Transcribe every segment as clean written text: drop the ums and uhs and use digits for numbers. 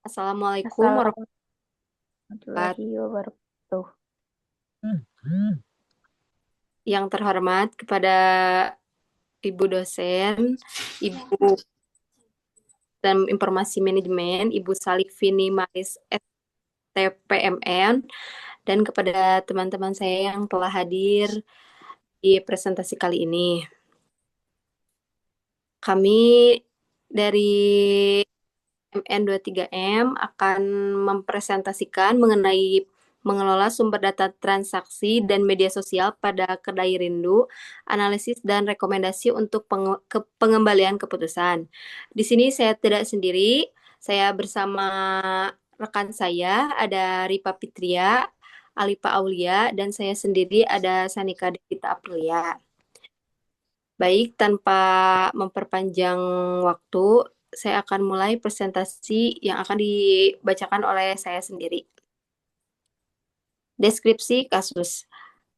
Assalamualaikum warahmatullahi wabarakatuh. Warahmatullahi wabarakatuh. Yang terhormat kepada Ibu dosen, Ibu dan Informasi Manajemen, Ibu Salik Vini Maris STPMN, dan kepada teman-teman saya yang telah hadir di presentasi kali ini. Kami dari MN23M akan mempresentasikan mengenai mengelola sumber data transaksi dan media sosial pada Kedai Rindu, analisis dan rekomendasi untuk pengembalian keputusan. Di sini saya tidak sendiri, saya bersama rekan saya, ada Ripa Fitria, Alipa Aulia, dan saya sendiri ada Sanika Devita Aprilia. Baik, tanpa memperpanjang waktu, saya akan mulai presentasi yang akan dibacakan oleh saya sendiri. Deskripsi kasus.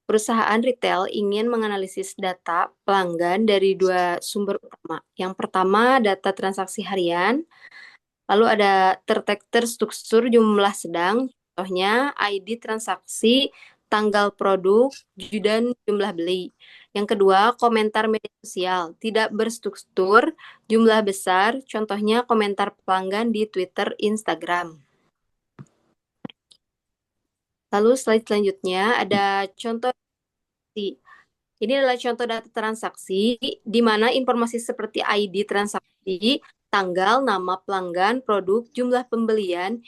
Perusahaan retail ingin menganalisis data pelanggan dari dua sumber utama. Yang pertama, data transaksi harian. Lalu ada terstruktur jumlah sedang, contohnya ID transaksi, tanggal produk, dan jumlah beli. Yang kedua, komentar media sosial, tidak berstruktur, jumlah besar, contohnya komentar pelanggan di Twitter, Instagram. Lalu slide selanjutnya ada contoh. Ini adalah contoh data transaksi di mana informasi seperti ID transaksi, tanggal, nama pelanggan, produk, jumlah pembelian,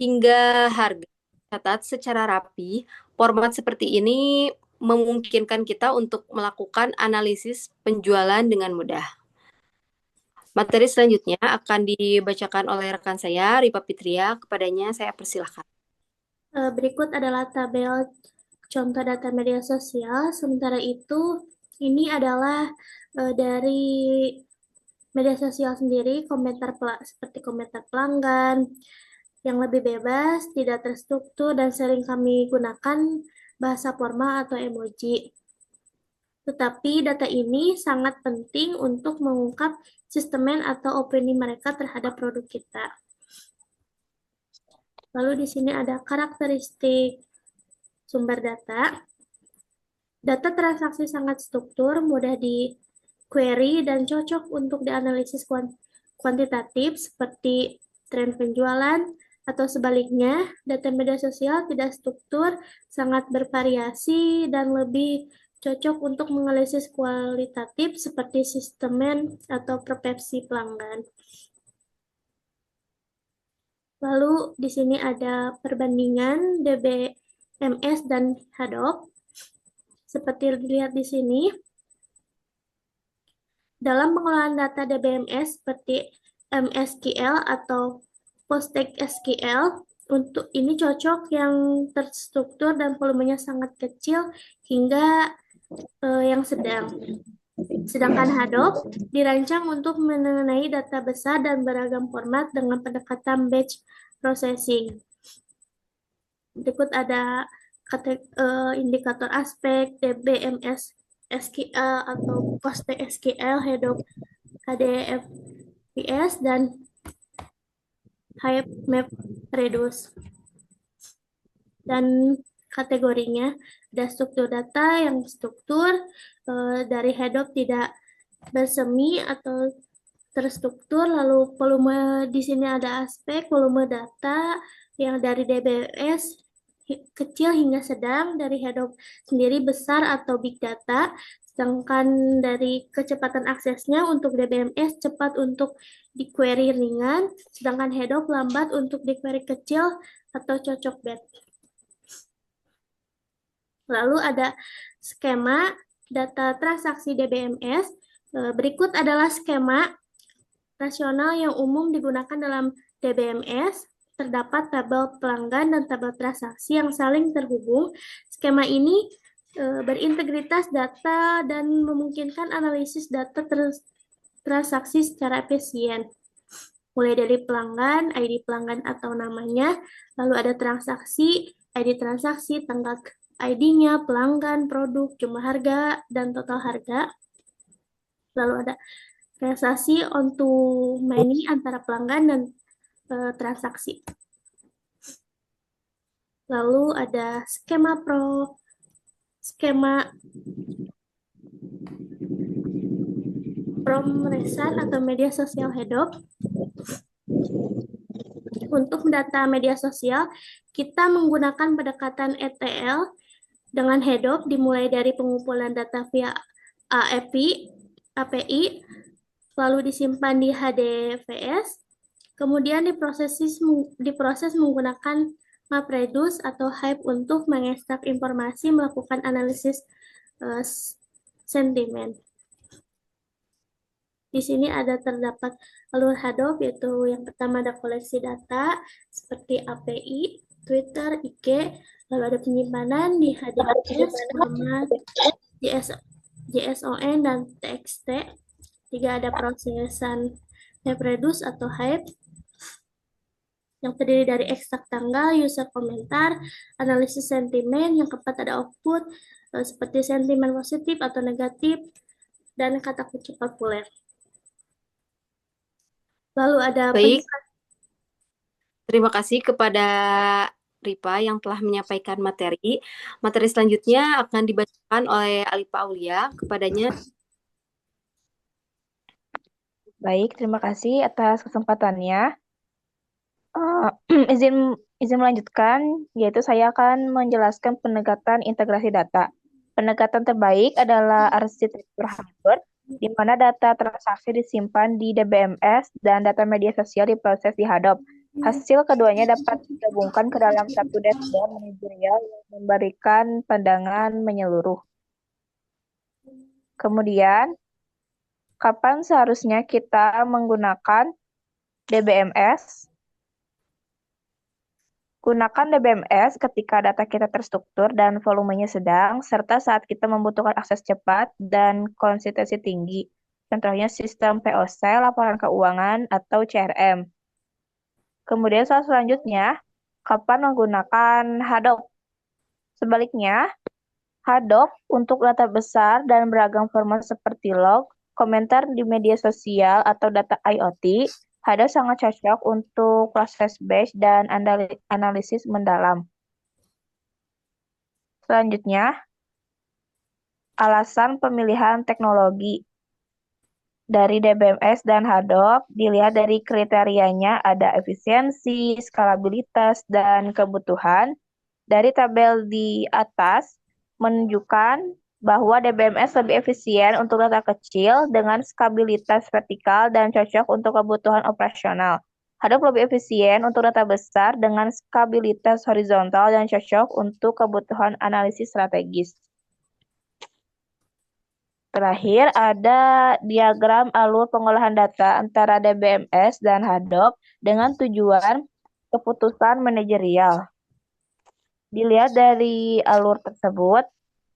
hingga harga catat secara rapi. Format seperti ini memungkinkan kita untuk melakukan analisis penjualan dengan mudah. Materi selanjutnya akan dibacakan oleh rekan saya, Ripa Fitria. Kepadanya saya persilahkan. Berikut adalah tabel contoh data media sosial. Sementara itu, ini adalah dari media sosial sendiri, seperti komentar pelanggan yang lebih bebas, tidak terstruktur, dan sering kami gunakan bahasa formal atau emoji. Tetapi data ini sangat penting untuk mengungkap sistemen atau opini mereka terhadap produk kita. Lalu di sini ada karakteristik sumber data. Data transaksi sangat struktur, mudah di query, dan cocok untuk dianalisis kuantitatif seperti tren penjualan, atau sebaliknya, data media sosial tidak struktur, sangat bervariasi, dan lebih cocok untuk menganalisis kualitatif seperti sistemen atau persepsi pelanggan. Lalu di sini ada perbandingan DBMS dan Hadop. Seperti dilihat di sini, dalam pengelolaan data DBMS seperti MSQL atau PostgreSQL, untuk ini cocok yang terstruktur dan volumenya sangat kecil hingga yang sedang. Sedangkan Hadoop dirancang untuk mengenai data besar dan beragam format dengan pendekatan batch processing. Berikut ada indikator aspek, DBMS SQL atau PostgreSQL, Hadoop HDFS, dan Hive Map Reduce. Dan kategorinya ada struktur data yang struktur, dari Hadoop tidak bersemi atau terstruktur, lalu volume di sini ada aspek volume data yang dari DBS kecil hingga sedang, dari Hadoop sendiri besar atau big data, sedangkan dari kecepatan aksesnya untuk DBMS cepat untuk di query ringan, sedangkan Hadoop lambat untuk di query kecil atau cocok batch. Lalu ada skema data transaksi DBMS. Berikut adalah skema rasional yang umum digunakan dalam DBMS. Terdapat tabel pelanggan dan tabel transaksi yang saling terhubung. Skema ini berintegritas data dan memungkinkan analisis data transaksi secara efisien. Mulai dari pelanggan, ID pelanggan atau namanya, lalu ada transaksi, ID transaksi, tanggal ID-nya, pelanggan, produk, jumlah harga, dan total harga. Lalu ada transaksi on to many antara pelanggan dan transaksi. Lalu ada skema Promresan atau media sosial Hedop. Untuk mendata media sosial, kita menggunakan pendekatan ETL dengan Hedop dimulai dari pengumpulan data via API, lalu disimpan di HDFS, kemudian diproses menggunakan MapReduce atau Hive untuk mengekstrak informasi, melakukan analisis sentimen. Di sini terdapat alur Hadoop, yaitu yang pertama ada koleksi data seperti API, Twitter, IG, lalu ada penyimpanan di HDFS, format JSON, dan TXT. Tiga, ada prosesan MapReduce atau Hive, yang terdiri dari ekstrak tanggal, user komentar, analisis sentimen. Yang keempat ada output, seperti sentimen positif atau negatif, dan kata kunci populer. Lalu ada Baik, terima kasih kepada Ripa yang telah menyampaikan materi. Materi selanjutnya akan dibacakan oleh Alifa Aulia. Kepadanya. Baik, terima kasih atas kesempatannya. Izin melanjutkan, yaitu saya akan menjelaskan pendekatan integrasi data. Pendekatan terbaik adalah arsitektur Hadoop, di mana data transaksi disimpan di DBMS dan data media sosial diproses di Hadoop. Hasil keduanya dapat digabungkan ke dalam satu dashboard manajerial yang memberikan pandangan menyeluruh. Kemudian, kapan seharusnya kita menggunakan DBMS? Gunakan DBMS ketika data kita terstruktur dan volumenya sedang, serta saat kita membutuhkan akses cepat dan konsistensi tinggi. Contohnya sistem POC, laporan keuangan, atau CRM. Kemudian soal selanjutnya, kapan menggunakan Hadoop? Sebaliknya, Hadoop untuk data besar dan beragam format seperti log, komentar di media sosial, atau data IoT, Hadoop sangat cocok untuk proses batch dan analisis mendalam. Selanjutnya, alasan pemilihan teknologi. Dari DBMS dan Hadoop, dilihat dari kriterianya ada efisiensi, skalabilitas, dan kebutuhan. Dari tabel di atas menunjukkan bahwa DBMS lebih efisien untuk data kecil dengan skabilitas vertikal dan cocok untuk kebutuhan operasional. Hadoop lebih efisien untuk data besar dengan skabilitas horizontal dan cocok untuk kebutuhan analisis strategis. Terakhir, ada diagram alur pengolahan data antara DBMS dan Hadoop dengan tujuan keputusan manajerial. Dilihat dari alur tersebut,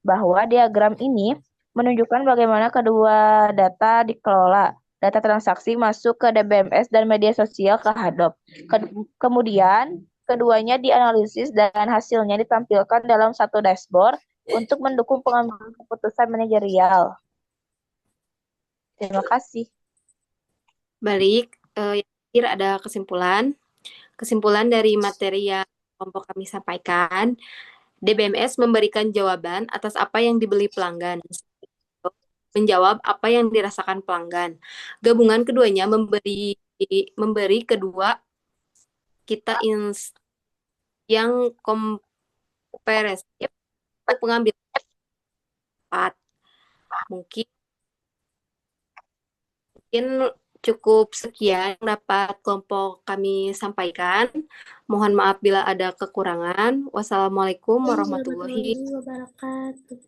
bahwa diagram ini menunjukkan bagaimana kedua data dikelola. Data transaksi masuk ke DBMS dan media sosial ke Hadoop. Kemudian, keduanya dianalisis dan hasilnya ditampilkan dalam satu dashboard untuk mendukung pengambilan keputusan manajerial. Terima kasih. Balik, yang terakhir ada kesimpulan. Kesimpulan dari materi yang kelompok kami sampaikan, DBMS memberikan jawaban atas apa yang dibeli pelanggan, menjawab apa yang dirasakan pelanggan. Gabungan keduanya memberi kedua kita yang komprehensif untuk pengambilan tepat. Mungkin cukup sekian dapat kelompok kami sampaikan. Mohon maaf bila ada kekurangan. Wassalamualaikum warahmatullahi wabarakatuh.